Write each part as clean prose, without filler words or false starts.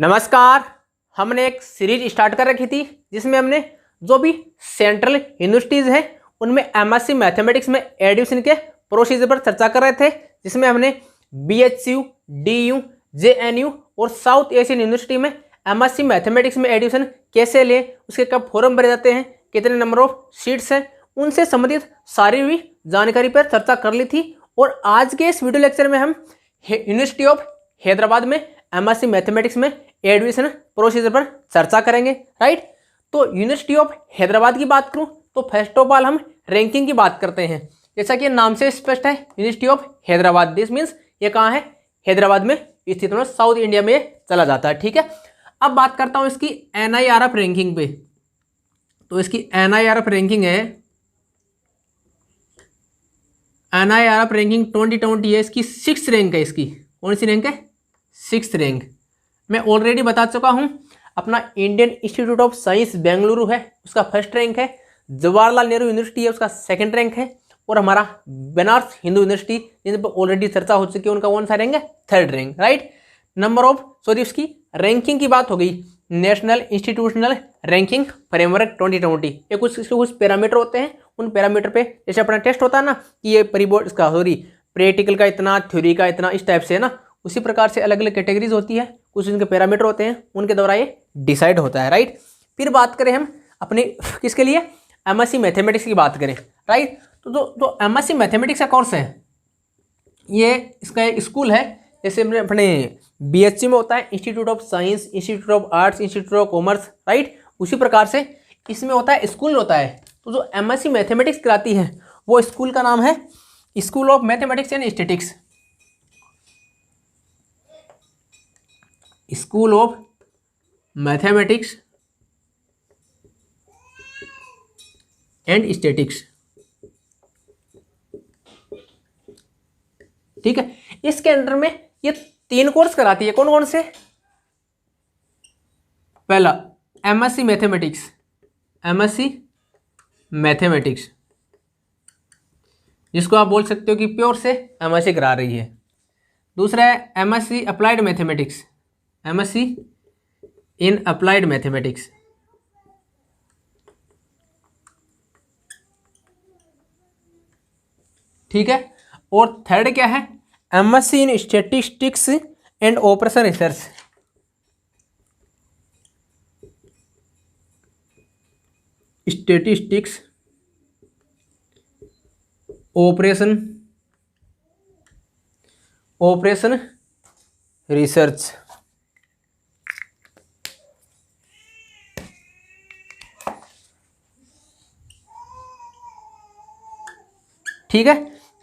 नमस्कार। हमने एक सीरीज स्टार्ट कर रखी थी जिसमें हमने जो भी सेंट्रल यूनिवर्सिटीज़ हैं उनमें एमएससी मैथमेटिक्स में एडमिशन के प्रोसीजर पर चर्चा कर रहे थे, जिसमें हमने बीएचयू, डीयू, जेएनयू और साउथ एशियन यूनिवर्सिटी में एमएससी मैथमेटिक्स में एडमिशन कैसे लें, उसके कब फॉर्म भरे जाते हैं, कितने नंबर ऑफ सीट्स हैं, उनसे संबंधित सारी हुई जानकारी पर चर्चा कर ली थी। और आज के इस वीडियो लेक्चर में हम यूनिवर्सिटी ऑफ हैदराबाद में एमएससी मैथमेटिक्स में एडमिशन प्रोसीजर पर चर्चा करेंगे। राइट, तो यूनिवर्सिटी ऑफ हैदराबाद की बात करूं तो फर्स्ट ऑफ ऑल हम रैंकिंग की बात करते हैं। जैसा कि नाम से स्पष्ट है, university of Hyderabad, this means ये कहाँ है, हैदराबाद में स्थित, मतलब साउथ इंडिया में चला जाता है। ठीक है, अब बात करता हूँ इसकी NIRF रैंकिंग पे। तो इसकी NIRF रैंकिंग है, NIRF रैंकिंग 2020 है, इसकी 6th रैंक है। इसकी कौन सी रैंक है? 6th rank. मैं ऑलरेडी बता चुका हूं, अपना Indian institute of science Bengaluru है, उसका 1st रैंक है। जवाहरलाल नेहरू यूनिवर्सिटी है, उसका 2nd रैंक है। और हमारा बनारस हिंदू यूनिवर्सिटी, जिन पर ऑलरेडी चर्चा हो चुकी है, उनका कौन सा रैंक है? 3rd rank. Right, number of उसकी रैंकिंग की बात हो गई। नेशनल इंस्टीट्यूशनल रैंकिंग फ्रेमवर्क 2020, ये कुछ पैरामीटर होते हैं। उन पैरामीटर पे जैसे अपना टेस्ट होता है ना कि ये परिबोर्ड इसका प्रैक्टिकल का इतना, थ्योरी का इतना, इस टाइप से है ना, उसी प्रकार से अलग अलग कैटेगरीज होती है, कुछ उनके पैरामीटर होते हैं, उनके द्वारा ये डिसाइड होता है। राइट, फिर बात करें हम अपने किसके लिए, एमएससी मैथमेटिक्स की बात करें। राइट, तो एमएससी मैथमेटिक्स का कोर्स है, ये इसका एक स्कूल है। जैसे अपने बीएचयू में होता है institute of science, institute of arts, institute of commerce. Right, उसी प्रकार से इसमें होता है, स्कूल होता है। तो जो एमएससी मैथमेटिक्स कराती है वो स्कूल का नाम है school of mathematics and statistics, school of mathematics and statistics. ठीक है, इसके अंदर में ये 3 कोर्स कराती है। कौन कौन से? पहला एमएससी मैथमेटिक्स, एमएससी मैथमेटिक्स, जिसको आप बोल सकते हो कि प्योर से एमएससी करा रही है। दूसरा है MSc applied mathematics, MSc in applied mathematics. ठीक है, और थर्ड क्या है? MSc in statistics and operation research, statistics operation research. ठीक है,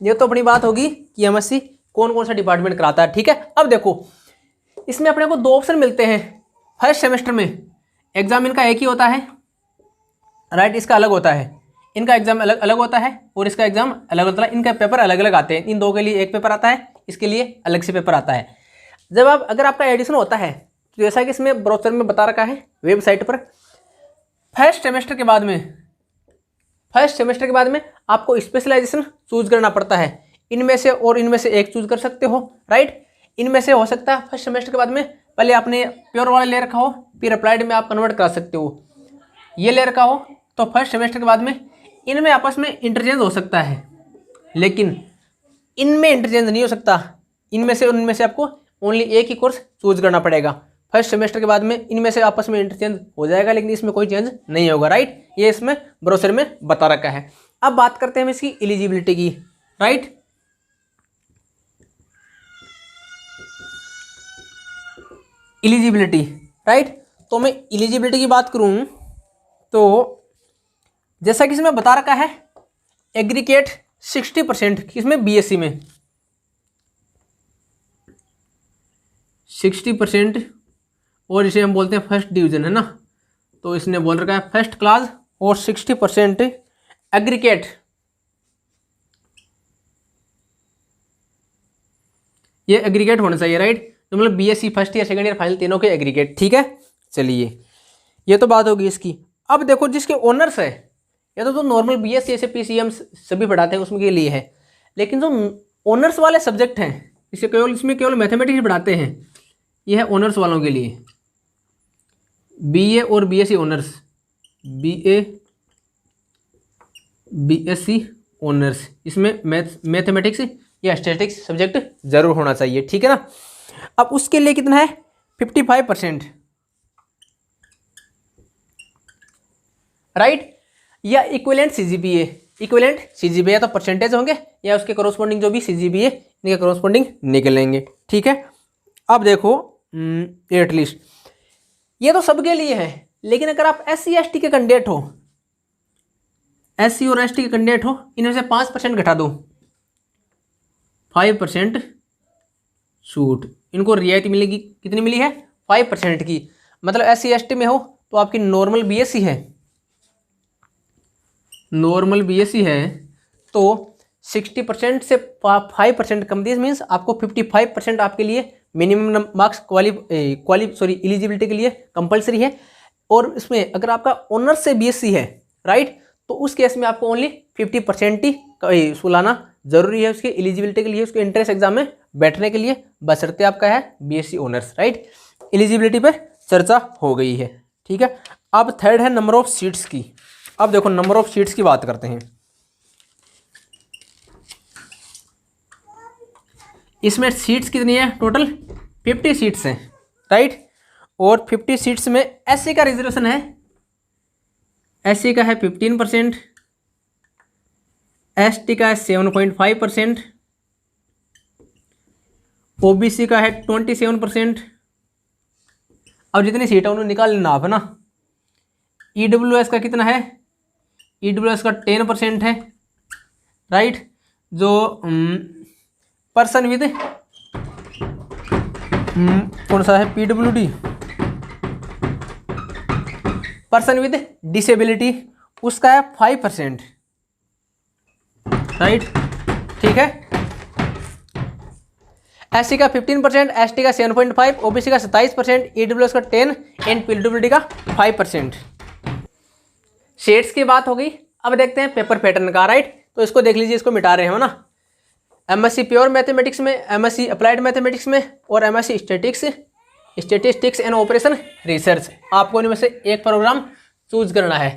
ये तो अपनी बात होगी कि एमएससी कौन कौन सा डिपार्टमेंट कराता है। ठीक है, अब देखो इसमें अपने को 2 ऑप्शन मिलते हैं। फर्स्ट सेमेस्टर में एग्जाम इनका एक ही होता है। राइट, इसका अलग होता है, इनका एग्जाम अलग अलग होता है और इसका एग्जाम अलग होता है। इनका पेपर अलग अलग आते हैं, इन 2 के लिए एक पेपर आता है, इसके लिए अलग से पेपर आता है। जब अगर आपका एडिशन होता है तो जैसा कि इसमें ब्रोचर में बता रखा है वेबसाइट पर, फर्स्ट सेमेस्टर के बाद में आपको स्पेशलाइजेशन चूज करना पड़ता है। इनमें से और इनमें से एक चूज कर सकते हो। राइट, इनमें से हो सकता है फर्स्ट सेमेस्टर के बाद में पहले आपने प्योर वाला ले रखा हो, फिर अप्लाइड में आप कन्वर्ट करा सकते हो। ये ले रखा हो तो फर्स्ट सेमेस्टर के बाद में इनमें आपस में इंटरचेंज हो सकता है, लेकिन इनमें इंटरचेंज नहीं हो सकता। इनमें से उनमें से आपको ओनली एक ही कोर्स चूज करना पड़ेगा। फर्स्ट सेमेस्टर के बाद में इनमें से आपस में इंटरचेंज हो जाएगा, लेकिन इसमें कोई चेंज नहीं होगा। राइट, ये इसमें ब्रोशर में बता रखा है। अब बात करते हैं हम इसकी एलिजिबिलिटी की। Right, eligibility. राइट, तो मैं एलिजिबिलिटी की बात करूं तो जैसा कि इसमें बता रखा है एग्रीगेट 60%, किसमें? बीएससी में 60%, और इसे हम बोलते हैं फर्स्ट डिवीजन, है ना। तो इसने बोल रखा है फर्स्ट क्लास और 60% एग्रीगेट। ये एग्रीगेट होना चाहिए। राइट, तो मतलब BSc first year, second year, final तीनों के एग्रीगेट। ठीक है, चलिए ये तो बात होगी इसकी। अब देखो जिसके ऑनर्स है, या तो नॉर्मल बीएससी ऐसे पीसीएम सभी पढ़ाते हैं उसमें के लिए है, लेकिन जो ऑनर्स वाले सब्जेक्ट हैं इसमें केवल मैथमेटिक्स पढ़ाते हैं, ये है ऑनर्स वालों के लिए। बीए और BSc honours, BA BSc honours, इसमें मैथमेटिक्स या स्टैटिस्टिक्स सब्जेक्ट जरूर होना चाहिए, ठीक है ना। अब उसके लिए कितना है 55%, राइट। या इक्विवेलेंट सीजीपीए, इक्विवेलेंट सीजीपीए या तो परसेंटेज होंगे या उसके कॉरस्पॉन्डिंग जो भी सीजीपीए इनके कॉरस्पॉन्डिंग निकलेंगे, ठीक है। अब देखो एटलीस्ट ये तो सबके लिए है, लेकिन अगर आप SC ST के कैंडिडेट हो, SC और ST के कैंडिडेट हो, इनमें से 5% घटा दो, 5% छूट, इनको रियायती मिलेगी, कितनी मिली है 5% की। मतलब SC ST में हो तो आपकी नॉर्मल बीएससी है, नॉर्मल बीएससी है तो 60% से 5% कम दिस मीन्स आपको 55% आपके लिए मिनिमम मार्क्स एलिजिबिलिटी के लिए कंपलसरी है। और इसमें अगर आपका ऑनर्स से बीएससी है, राइट, तो उस केस में आपको ओनली 50% ही सुलाना जरूरी है उसके एलिजिबिलिटी के लिए, उसके एंट्रेंस एग्जाम में बैठने के लिए, बशर्ते आपका है बीएससी ऑनर्स, राइट। एलिजिबिलिटी पर चर्चा हो गई है, ठीक है। अब थर्ड है नंबर ऑफ सीट्स की। अब देखो नंबर ऑफ सीट्स की बात करते हैं। इसमें सीट्स कितनी है टोटल 50 सीट्स हैं, राइट। और 50 सीट्स में एससी का रिजर्वेशन है, एससी का है 15%, एसटी का है 7.5%, ओबीसी का है 27%। अब जितनी सीट है उन्हें निकाल लेना आप, है ना। ईडब्ल्यूएस का कितना है, ईडब्ल्यूएस का 10% है, राइट। जो पर्सन विद कौन सा है पीडब्ल्यूडी, पर्सन विद डिसेबिलिटी, उसका है 5%, राइट, ठीक है। एससी का 15%, एसटी का 7.5%, ओबीसी का 27%, ईडब्ल्यूएस का 10% एंड पीडब्ल्यूडी का 5%। शेड्स की बात हो गई। अब देखते हैं पेपर पैटर्न का, राइट। तो इसको देख लीजिए, इसको मिटा रहे हैं ना। एमएससी प्योर मैथमेटिक्स में, एमएससी अप्लाइड मैथमेटिक्स में और MSc statistics and operation research, आपको इनमें से एक प्रोग्राम चूज करना है।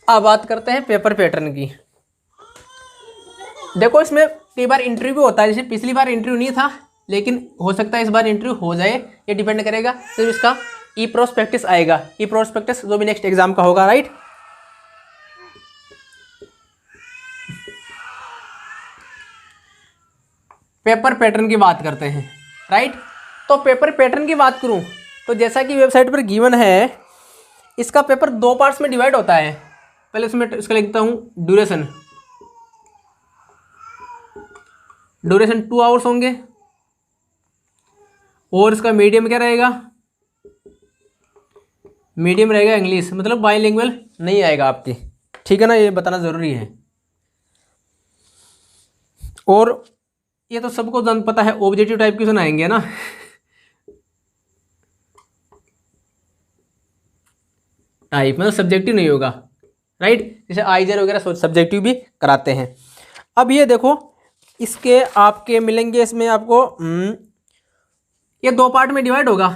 अब बात करते हैं पेपर पैटर्न की। देखो इसमें कई बार इंटरव्यू होता है, जैसे पिछली बार इंटरव्यू नहीं था, लेकिन हो सकता है इस बार इंटरव्यू हो जाए, ये डिपेंड करेगा सिर्फ इसका ई प्रोस्पेक्टिस आएगा, ई प्रोस्पेक्टिस जो भी नेक्स्ट एग्जाम का होगा, राइट। पेपर पैटर्न की बात करते हैं, राइट। तो पेपर पैटर्न की बात करूं तो जैसा कि वेबसाइट पर गिवन है, इसका पेपर 2 पार्ट्स में डिवाइड होता है। पहले इसमें इसका लिखता हूं ड्यूरेशन, ड्यूरेशन 2 आवर्स होंगे। और इसका मीडियम क्या रहेगा, मीडियम रहेगा इंग्लिश, मतलब बाइलिंगुअल नहीं आएगा आपके, ठीक है ना, ये बताना जरूरी है। और ये तो सबको जान पता है, ऑब्जेक्टिव टाइप क्वेश्चन आएंगे ना। टाइप मतलब सब्जेक्टिव नहीं होगा, राइट। जैसे आईजेर वगैरह सब्जेक्टिव भी कराते हैं। अब ये देखो, इसके आपके मिलेंगे, इसमें आपको ये 2 पार्ट में डिवाइड होगा,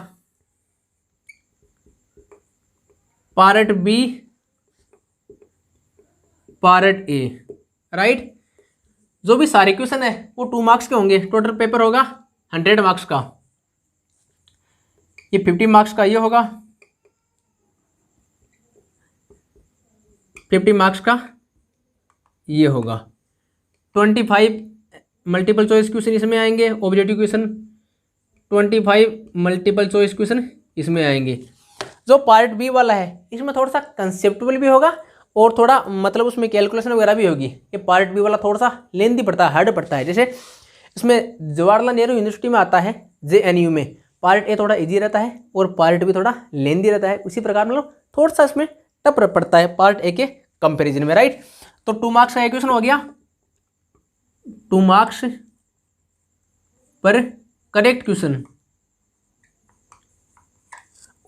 part B, part A, right. जो भी सारे क्वेश्चन है वो 2 मार्क्स के होंगे। टोटल पेपर होगा 100 मार्क्स का, ये 50 मार्क्स का ये होगा, 50 मार्क्स का ये होगा। 25 मल्टीपल चॉइस क्वेश्चन इसमें आएंगे, objective question 25 multiple choice question इसमें आएंगे। जो पार्ट बी वाला है इसमें थोड़ा सा कंसेप्चुअल भी होगा और थोड़ा मतलब उसमें कैलकुलेशन वगैरह भी होगी। ये पार्ट बी वाला थोड़ा सा लेंथी पड़ता है, हार्ड पड़ता है। जैसे इसमें जवाहरलाल नेहरू यूनिवर्सिटी में आता है JNU में, पार्ट ए थोड़ा इजी रहता है और पार्ट बी थोड़ा लेंथी रहता है। उसी प्रकार मतलब थोड़ा सा इसमें टफ पड़ता है पार्ट ए के कंपेरिजन में, राइट। तो 2 मार्क्स का क्वेश्चन हो गया, 2 मार्क्स पर करेक्ट क्वेश्चन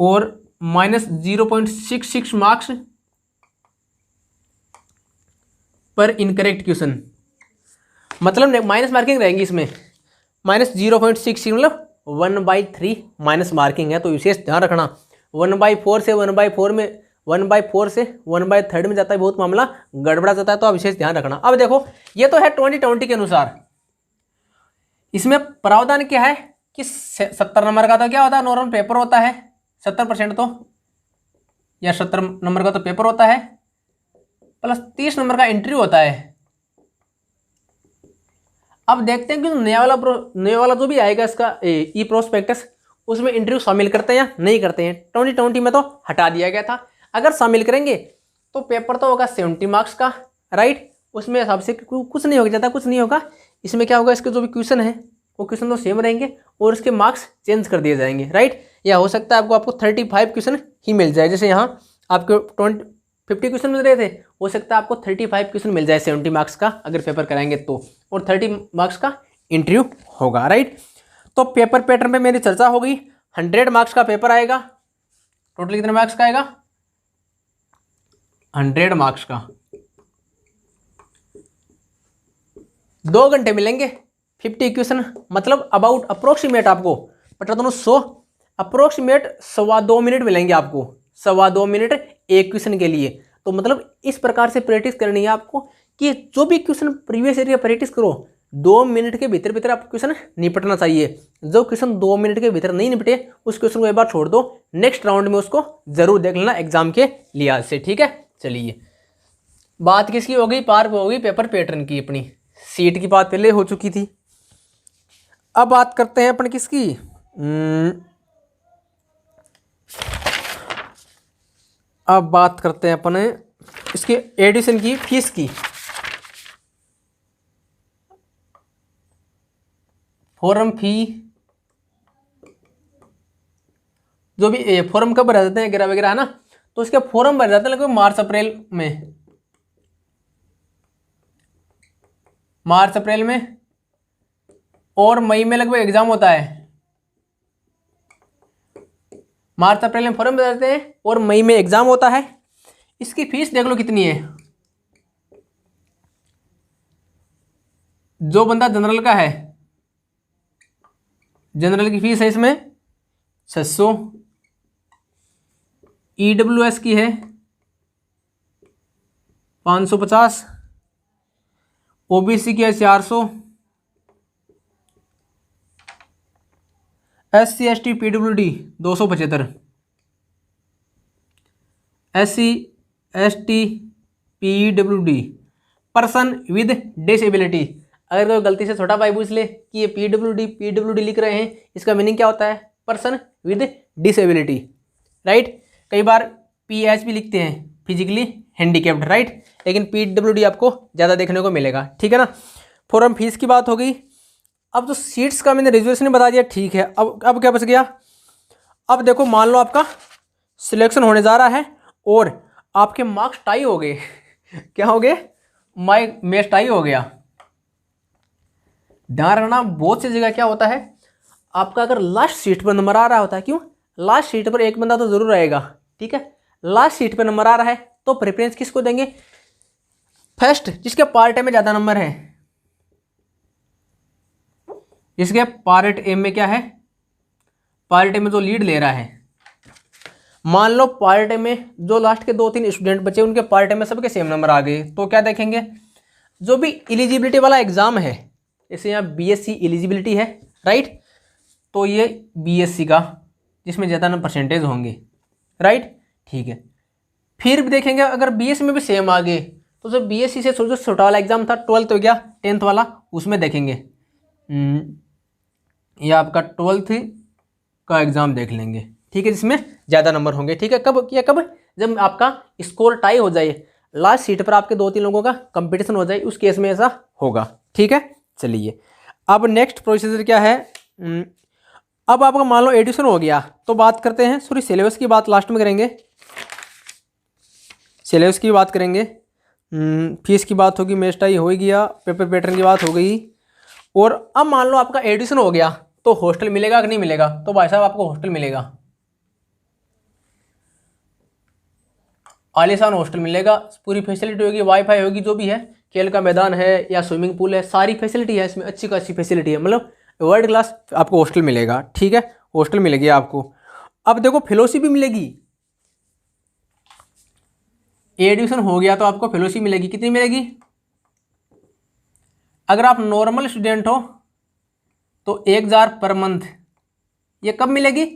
और -0.66 मार्क्स पर इनकरेक्ट क्वेश्चन, मतलब माइनस मार्किंग रहेंगी इसमें, -0.66 मतलब 1/3 माइनस मार्किंग है, तो विशेष ध्यान रखना। 1/4 से 1/4 में 1/4 से 1/3 में जाता है, बहुत मामला गड़बड़ा जाता है, तो आप विशेष ध्यान रखना। अब देखो ये तो है 2020 के अनुसार, इसमें प्रावधान क्या है कि 70 नंबर का तो क्या होता है, नॉर्मल पेपर होता है, 70% तो, या 70 नंबर का तो पेपर होता है, प्लस 30 नंबर का इंटरव्यू होता है। अब देखते हैं कि नया वाला जो भी आएगा इसका ई प्रोस्पेक्टस, उसमें इंटरव्यू शामिल करते हैं या नहीं करते हैं। 2020 में तो हटा दिया गया था। अगर शामिल करेंगे तो पेपर तो होगा 70 मार्क्स का, राइट। उसमें हिसाब से कुछ नहीं होगा, ज़्यादा कुछ नहीं होगा। इसमें क्या होगा, इसके जो भी क्वेश्चन है वो क्वेश्चन तो सेम रहेंगे और इसके मार्क्स चेंज कर दिए जाएंगे, राइट। या हो सकता है आपको 35 क्वेश्चन ही मिल जाए, जैसे यहाँ आपको 50 क्वेश्चन मिल रहे थे, हो सकता है आपको 35 क्वेश्चन मिल जाए 70 मार्क्स का अगर पेपर कराएंगे तो, और 30 मार्क्स का इंटरव्यू होगा, राइट। तो पेपर पैटर्न पे मेरी चर्चा हो गई। 100 मार्क्स का पेपर आएगा। टोटल कितने मार्क्स का आएगा, 100 मार्क्स का। 2 घंटे मिलेंगे, 50 क्वेश्चन, मतलब अबाउट अप्रोक्सीमेट आपको बता दोनों 100, अप्रोक्सीमेट 2.25 मिनट मिलेंगे आपको, 2.25 मिनट एक क्वेश्चन के लिए। तो मतलब इस प्रकार से प्रैक्टिस करनी है आपको कि जो भी क्वेश्चन प्रीवियस ईयर प्रैक्टिस करो, 2 मिनट के भीतर भीतर आपको क्वेश्चन निपटना चाहिए। जो क्वेश्चन 2 मिनट के भीतर नहीं निपटे उस क्वेश्चन को एक बार छोड़ दो, नेक्स्ट राउंड में उसको जरूर देख लेना एग्जाम के लिहाज से, ठीक है। चलिए, बात किसकी हो गई, पार हो गई पेपर पैटर्न की, अपनी सीट की बात पहले हो चुकी थी। अब बात करते हैं अपन किसकी, अब बात करते हैं अपन इसके एडिशन की फीस की। फॉर्म फी जो भी फॉर्म कब भर जाते हैं वगैरह वगैरह है ना, तो इसके फॉर्म भर जाते हैं लगभग मार्च अप्रैल में और मई में लगभग एग्जाम होता है। मार्च अप्रैल में फॉर्म भर जाते हैं और मई में एग्जाम होता है। इसकी फीस देख लो कितनी है। जो बंदा जनरल का है, जनरल की फीस है इसमें 600, EWS की है 550, OBC की है 400, SC ST PWD 275, SC ST PWD person with disability. अगर कोई गलती से छोटा भाई पूछ ले कि ये PWD लिख रहे हैं, इसका मीनिंग क्या होता है, पर्सन विद डिसेबिलिटी, राइट। कई बार PH भी लिखते हैं, फिजिकली हैंडीकैप्ड, राइट, लेकिन PWD आपको ज़्यादा देखने को मिलेगा, ठीक है ना। फॉर्म फीस की बात हो गई। अब जो सीट्स का मैंने रिजर्वेशन बता दिया, ठीक है। अब क्या बच गया, अब देखो मान लो आपका सिलेक्शन होने जा रहा है और आपके मार्क्स टाई हो गए क्या हो गए, मैच टाई हो गया। ध्यान रखना, बहुत सी जगह क्या होता है, आपका अगर लास्ट सीट पर नंबर आ रहा होता है, क्यों, लास्ट सीट पर एक बंदा तो जरूर रहेगा, ठीक है। लास्ट सीट पर नंबर आ रहा है तो प्रेफरेंस किसको देंगे, फर्स्ट जिसके पार्ट ए में ज़्यादा नंबर है, जिसके पार्ट ए में क्या है, पार्ट ए में जो लीड ले रहा है। मान लो पार्ट ए में जो लास्ट के 2-3 स्टूडेंट बचे, उनके पार्ट ए में सबके सेम नंबर आ गए, तो क्या देखेंगे, जो भी एलिजिबिलिटी वाला एग्जाम है, जैसे यहाँ BSc एलिजिबिलिटी है, राइट, तो ये BSc का जिसमें ज़्यादा ना परसेंटेज होंगे, राइट, ठीक है। फिर भी देखेंगे अगर BSc में भी सेम आ गए, तो जो BSc से जो छोटा वाला एग्जाम था 12th हो गया, 10th वाला, उसमें देखेंगे ये आपका 12th का एग्जाम देख लेंगे, ठीक है, जिसमें ज़्यादा नंबर होंगे, ठीक है। कब किया, कब, जब आपका स्कोर टाई हो जाए, लास्ट सीट पर आपके 2-3 लोगों का कंपटीशन हो जाए, उस केस में ऐसा होगा, ठीक है। चलिए, अब नेक्स्ट प्रोसीजर क्या है, अब आपका मान लो एडिशन हो गया, तो बात करते हैं, सॉरी सिलेबस की बात लास्ट में करेंगे, सिलेबस की बात करेंगे, फीस की बात होगी, मैच टाई हो गया, पेपर पैटर्न की बात हो गई। और अब मान लो आपका एडिशन हो गया, तो हॉस्टल मिलेगा कि नहीं मिलेगा, तो भाई साहब आपको हॉस्टल मिलेगा, आलीशान हॉस्टल मिलेगा, पूरी फैसिलिटी होगी, वाईफाई होगी, जो भी है, खेल का मैदान है या स्विमिंग पूल है, सारी फैसिलिटी है इसमें, अच्छी खासी फैसिलिटी है, मतलब वर्ल्ड क्लास आपको हॉस्टल मिलेगा, ठीक है, हॉस्टल मिलेगी आपको। अब देखो फेलोशिप भी मिलेगी, एडमिशन हो गया तो आपको फेलोशिप मिलेगी। कितनी मिलेगी? अगर आप नॉर्मल स्टूडेंट हो तो 1,000 पर मंथ। ये कब मिलेगी?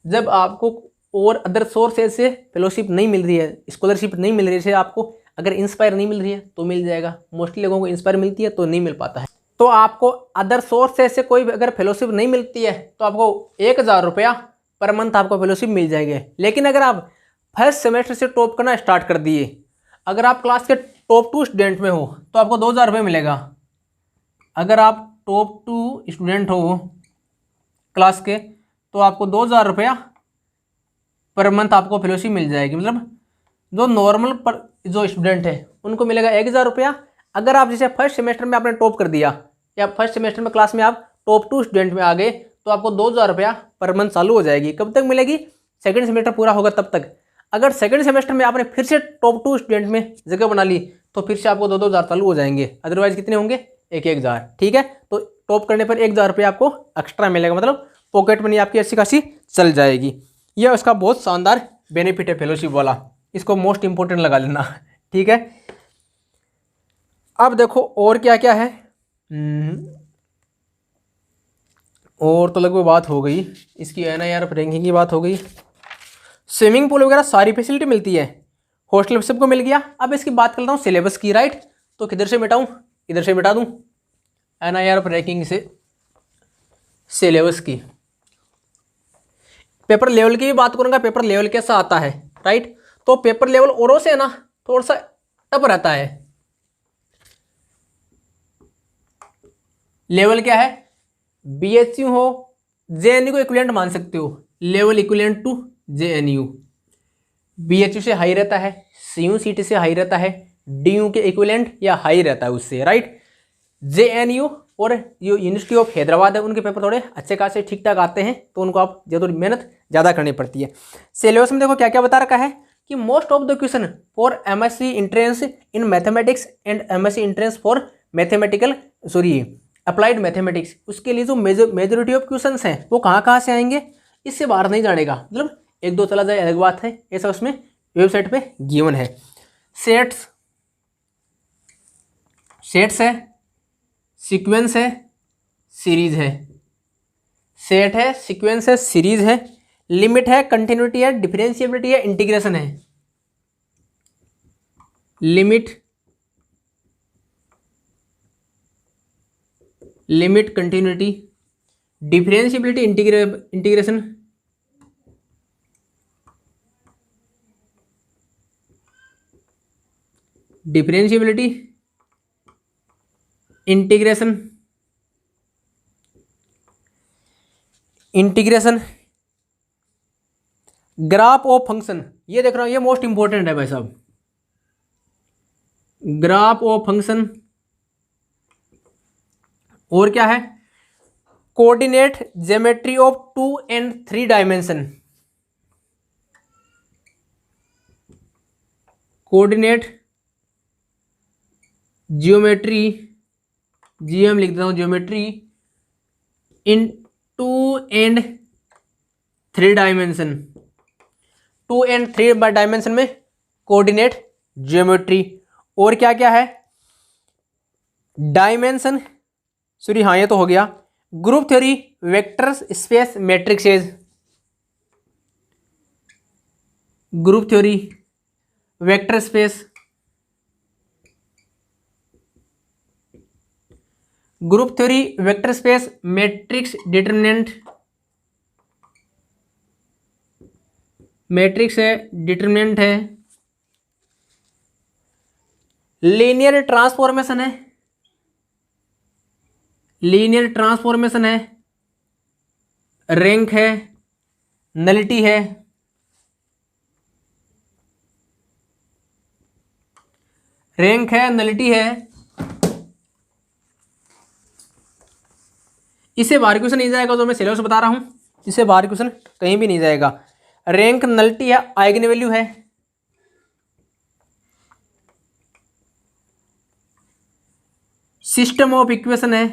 जब आपको और अदर सोर्सेज से फेलोशिप नहीं मिल रही है, स्कॉलरशिप नहीं मिल रही है, जैसे आपको अगर इंस्पायर नहीं मिल रही है तो मिल जाएगा। मोस्टली लोगों को इंस्पायर मिलती है तो नहीं मिल पाता है। तो आपको अदर सोर्सेज से कोई अगर फेलोशिप नहीं मिलती है तो आपको 1,000 रुपया पर मंथ आपको फेलोशिप मिल जाएगी। लेकिन अगर आप फर्स्ट सेमेस्टर से टॉप करना स्टार्ट कर दिए, अगर आप क्लास के टॉप 2 स्टूडेंट में हो तो आपको 2,000 रुपये मिलेगा। अगर आप टॉप 2 स्टूडेंट हो क्लास के तो आपको 2,000 रुपया पर मंथ आपको फेलोशिप मिल जाएगी। मतलब जो नॉर्मल पर जो स्टूडेंट है उनको मिलेगा 1,000 रुपया। अगर आप जैसे फर्स्ट सेमेस्टर में आपने टॉप कर दिया या फर्स्ट सेमेस्टर में क्लास में आप टॉप 2 स्टूडेंट में आ गए तो आपको 2,000 रुपया पर मंथ चालू हो जाएगी। कब तक मिलेगी? सेकंड सेमेस्टर पूरा होगा तब तक। अगर सेकंड सेमेस्टर में आपने फिर से टॉप 2 स्टूडेंट में जगह बना ली तो फिर से आपको 2,000 चालू हो जाएंगे। अदरवाइज कितने होंगे? 1,000, ठीक है। तो टॉप करने पर 1,000 रुपया आपको एक्स्ट्रा मिलेगा, मतलब पॉकेट मनी आपकी अच्छी खासी चल जाएगी। यह उसका बहुत शानदार बेनिफिट है फेलोशिप वाला, इसको मोस्ट इंपॉर्टेंट लगा लेना, ठीक है। अब देखो और क्या क्या है। और तो लगभग बात हो गई इसकी, है ना यार, रैंकिंग की बात हो गई। स्विमिंग पूल वगैरह सारी फैसिलिटी मिलती है, हॉस्टल सबको मिल गया। अब इसकी बात करता हूँ सिलेबस की, राइट। तो किधर से मिटाऊँ? इधर से मिटा दूँ, है ना यार, रैंकिंग से सिलेबस की। पेपर लेवल की भी बात करूँगा, पेपर लेवल कैसा आता है, राइट। तो पेपर लेवल औरों से ना थोड़ा सा टफ रहता है। लेवल क्या है? बीएचयू हो, जेएनयू को इक्विवेलेंट मान सकते हो, level equivalent to JNU. BHU से हाई रहता है, सीयू सीटी से हाई रहता है, डीयू के इक्विवेलेंट या हाई रहता है उससे, राइट। जेएनयू और जो यूनिवर्सिटी ऑफ हैदराबाद है उनके पेपर थोड़े अच्छे खासे ठीक ठाक आते हैं, तो उनको आप जरूर मेहनत ज़्यादा करनी पड़ती है। सिलेबस में देखो क्या क्या बता रखा है कि most of the question for MSc entrance in mathematics and MSc entrance for mathematical applied mathematics, उसके लिए जो मेजोरिटी ऑफ क्वेश्चन हैं वो कहाँ से आएंगे, इससे बाहर नहीं जानेगा। मतलब एक दो चला जाए अलग बात है, ऐसा उसमें वेबसाइट पे गिवन है। सेट्स है, सीक्वेंस है, सीरीज है। सेट है, सीक्वेंस है, सीरीज है, लिमिट है, कंटिन्यूटी है, डिफरेंशिएबिलिटी है, इंटीग्रेशन है। Limit continuity, differentiability, integration, differentiability, integration, graph of function. ये देख रहा हूं, ये मोस्ट इंपॉर्टेंट है भाई साहब, ग्राफ ऑफ फंक्शन। और क्या है? Coordinate geometry of 2 and 3 dimension, coordinate geometry, GM लिख देता हूं, geometry in 2 and 3 dimension. 2 and 3 dimension में कोऑर्डिनेट ज्योमेट्री। और क्या क्या है? डायमेंशन, सॉरी हाँ ये तो हो गया। Group theory, vector space, matrices, group theory, vector space, group theory, vector space, matrix determinant, matrix है, डिटरमिनेंट है, लीनियर ट्रांसफॉर्मेशन है, लीनियर ट्रांसफॉर्मेशन है, रैंक है, नलिटी है, रैंक है, नलिटी है। इससे बाहर क्वेश्चन नहीं जाएगा, जो मैं सिलेबस बता रहा हूं इससे बाहर क्वेश्चन कहीं भी नहीं जाएगा। रैंक, नलिटी है, आइगन वैल्यू है, सिस्टम ऑफ इक्वेशन है,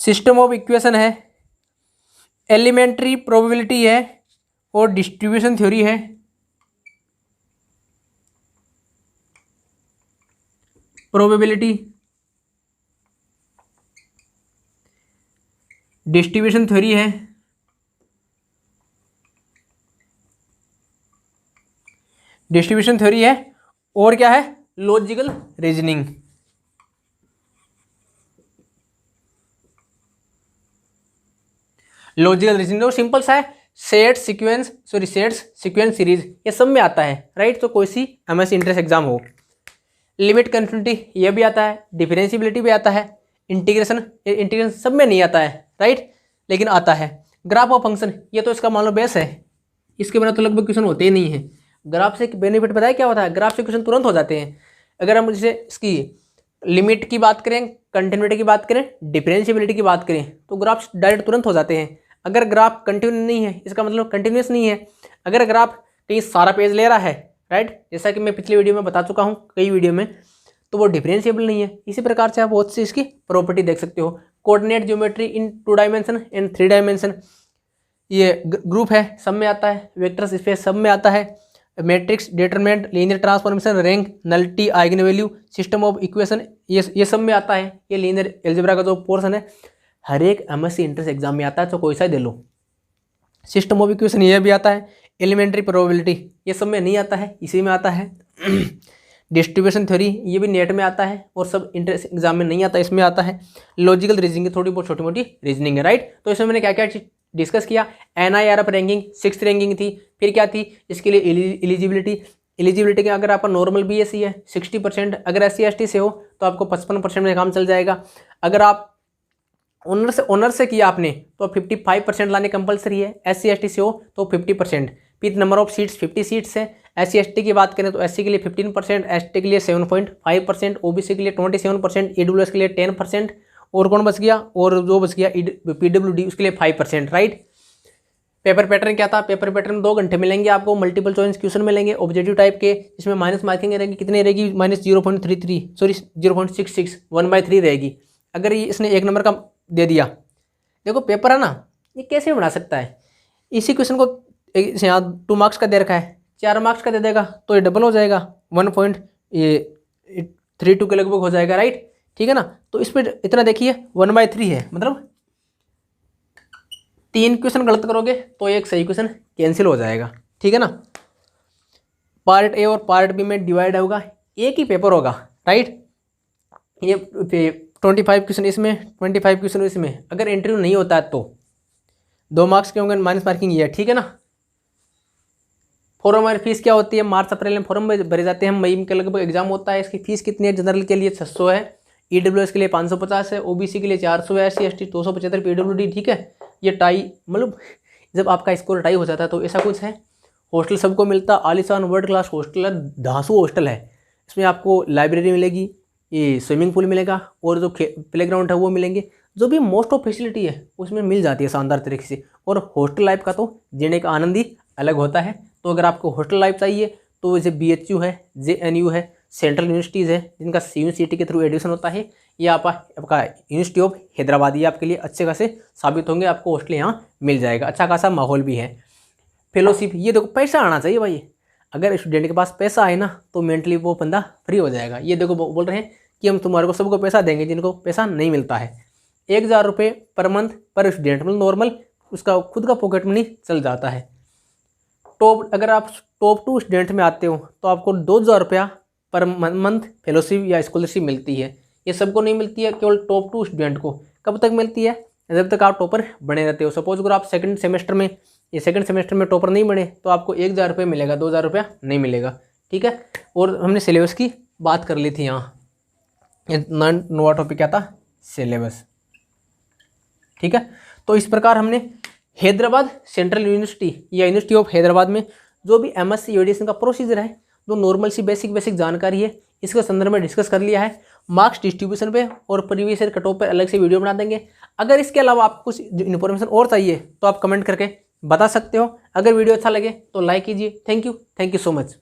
सिस्टम ऑफ इक्वेशन है, एलिमेंट्री प्रोबेबिलिटी है और डिस्ट्रीब्यूशन थ्योरी है। प्रोबेबिलिटी, डिस्ट्रीब्यूशन थ्योरी है, डिस्ट्रीब्यूशन थ्योरी है और क्या है, लॉजिकल रीजनिंग। लॉजिकल रीजनिंग तो सिंपल सा है, सेट्स सीक्वेंस सीरीज ये सब में आता है, राइट। तो कोई सी एमएससी इंट्रेंस एग्जाम हो, लिमिट कंटिन्यूटी ये भी आता है, डिफरेंशिएबिलिटी भी आता है, इंटीग्रेशन सब में नहीं आता है, राइट, लेकिन आता है। ग्राफ ऑफ फंक्शन ये तो इसका मान लो बेस है, इसके बिना तो लगभग क्वेश्चन होते ही नहीं है। ग्राफ से बेनिफिट पता है क्या होता है, ग्राफ से क्वेश्चन तुरंत हो जाते हैं। अगर हम जैसे इसकी लिमिट की बात करें, कंटिन्यूटी की बात करें, डिफरेंशिएबिलिटी की बात करें, तो ग्राफ डायरेक्ट तुरंत हो जाते हैं। अगर ग्राफ कंटिन्यू नहीं है, इसका मतलब कंटिन्यूस नहीं है। अगर ग्राफ कहीं सारा पेज ले रहा है, राइट, जैसा कि मैं पिछले वीडियो में बता चुका हूँ कई वीडियो में, तो वो डिफरेंशिएबल नहीं है। इसी प्रकार से आप बहुत सी इसकी प्रॉपर्टी देख सकते हो। Coordinate geometry in 2 dimension and 3 dimension ये ग्रुप है, सब में आता है। वेक्टर स्पेस सब में आता है। Matrix, determinant, linear transformation, rank, nullity, eigen value, system of equation ये सब में आता है। ये लीनियर अलजेब्रा का जो पोर्शन है हर एक एमएससी इंट्रेंस एग्जाम में आता है, तो कोई सा दे लो। सिस्टम ऑफ इक्वेशन ये भी आता है। एलिमेंट्री प्रोबेबिलिटी ये सब में नहीं आता है, इसी में आता है। डिस्ट्रीब्यूशन थ्योरी ये भी नेट में आता है और सब इंट्रेंस एग्जाम में नहीं आता, इसमें आता है। लॉजिकल रीजनिंग थोड़ी बहुत छोटी मोटी रीजनिंग है, राइट। तो इसमें मैंने क्या क्या डिस्कस किया। NIRF रैंकिंग 6th रैंकिंग थी। फिर क्या थी, इसके लिए एलिजिबिलिटी के अगर आपका नॉर्मल BSc है 60%, अगर SC ST से हो तो आपको 55% में काम चल जाएगा। अगर आप ऑनर से किया आपने तो 55% लाने कंपलसरी है। SC ST से हो तो 50%। फिर नंबर ऑफ सीट्स 50 सीट्स है। SC ST की बात करें तो SC के लिए 15%, ST के लिए 7.5%, OBC के लिए 27%, EWS के लिए 10%, और कौन बच गया, और जो बच गया PWD उसके लिए 5%, राइट। पेपर पैटर्न क्या था, पेपर पैटर्न 2 घंटे मिलेंगे आपको। मल्टीपल चॉइस क्वेश्चन मिलेंगे ऑब्जेक्टिव टाइप के, जिसमें माइनस मार्किंग रहेगी। कितनी रहेगी, -0.66 1/3 रहेगी। अगर ये इसने 1 नंबर का दे दिया, देखो पेपर है ना, ये कैसे भी बना सकता है। इसी क्वेश्चन को यहाँ 2 मार्क्स का दे रखा है, 4 मार्क्स का दे देगा तो ये डबल हो जाएगा, 1.32 के लगभग हो जाएगा, राइट, ठीक है ना। तो इस पर इतना देखिए 1/3 है, मतलब 3 क्वेश्चन गलत करोगे तो एक सही क्वेश्चन कैंसिल हो जाएगा, ठीक है ना। पार्ट ए और पार्ट बी में डिवाइड होगा, एक ही पेपर होगा, राइट। ये 25 क्वेश्चन इसमें, 25 क्वेश्चन इसमें। अगर इंटरव्यू नहीं होता है तो 2 मार्क्स के होंगे, माइनस मार्किंग ये है, ठीक है ना। फॉर्म और फीस क्या होती है, मार्च अप्रैल में फॉर्म भरे जाते हैं, मई के लगभग एग्जाम होता है। इसकी फीस कितनी है, जनरल के लिए 600 है, EWS के लिए 550 है, OBC के लिए 400 है, SC ST 275, PWD, ठीक है। ये टाई, मतलब जब आपका स्कोर टाई हो जाता है तो ऐसा कुछ है। हॉस्टल सबको मिलता, आलिशान वर्ल्ड क्लास हॉस्टल है, धांसू हॉस्टल है। इसमें आपको लाइब्रेरी मिलेगी, ये स्विमिंग पूल मिलेगा, और जो प्लेग्राउंड है वो मिलेंगे। जो भी मोस्ट ऑफ फैसिलिटी है उसमें मिल जाती है शानदार तरीके से। और हॉस्टल लाइफ का तो जीने का आनंद ही अलग होता है। तो अगर आपको हॉस्टल लाइफ चाहिए तो जैसे BHU है, JNU है, सेंट्रल यूनिवर्सिटीज़ है जिनका CUNCT के थ्रू एडमिशन होता है, या आपका यूनिवर्सिटी ऑफ हैदराबाद, ये आपके लिए अच्छे खासे साबित होंगे। आपको हॉस्टल यहाँ मिल जाएगा, अच्छा खासा माहौल भी है। फेलोशिप, ये देखो पैसा आना चाहिए भाई। अगर स्टूडेंट के पास पैसा आए ना तो मेंटली वो बंदा फ्री हो जाएगा। ये देखो बोल रहे हैं कि हम तुम्हारे को सबको पैसा देंगे जिनको पैसा नहीं मिलता है। 1000 रुपये पर मंथ पर स्टूडेंट, मतलब नॉर्मल उसका खुद का पॉकेट मनी चल जाता है। अगर आप टॉप 2 स्टूडेंट में आते हो तो आपको 2000 रुपया पर मंथ फेलोशिप या स्कॉलरशिप मिलती है। ये सबको नहीं मिलती है, केवल टॉप 2 स्टूडेंट को। कब तक मिलती है, जब तक आप टॉपर बने रहते हो। सपोज अगर आप सेकंड सेमेस्टर में टॉपर नहीं बने तो आपको 1000 रुपये मिलेगा, 2000 रुपया नहीं मिलेगा, ठीक है। और हमने सिलेबस की बात कर ली थी यहाँ, नया टॉपिक क्या था, सिलेबस, ठीक है। तो इस प्रकार हमने हैदराबाद सेंट्रल यूनिवर्सिटी या यूनिवर्सिटी ऑफ हैदराबाद में जो भी MSc एडिशन का प्रोसीजर है, जो नॉर्मल सी बेसिक जानकारी है, इसके संदर्भ में डिस्कस कर लिया है। मार्क्स डिस्ट्रीब्यूशन पे और प्रीवियस ईयर कट ऑफ पे अलग से वीडियो बना देंगे। अगर इसके अलावा आपको कुछ इन्फॉर्मेशन और चाहिए तो आप कमेंट करके बता सकते हो। अगर वीडियो अच्छा लगे तो लाइक कीजिए। Thank you so much.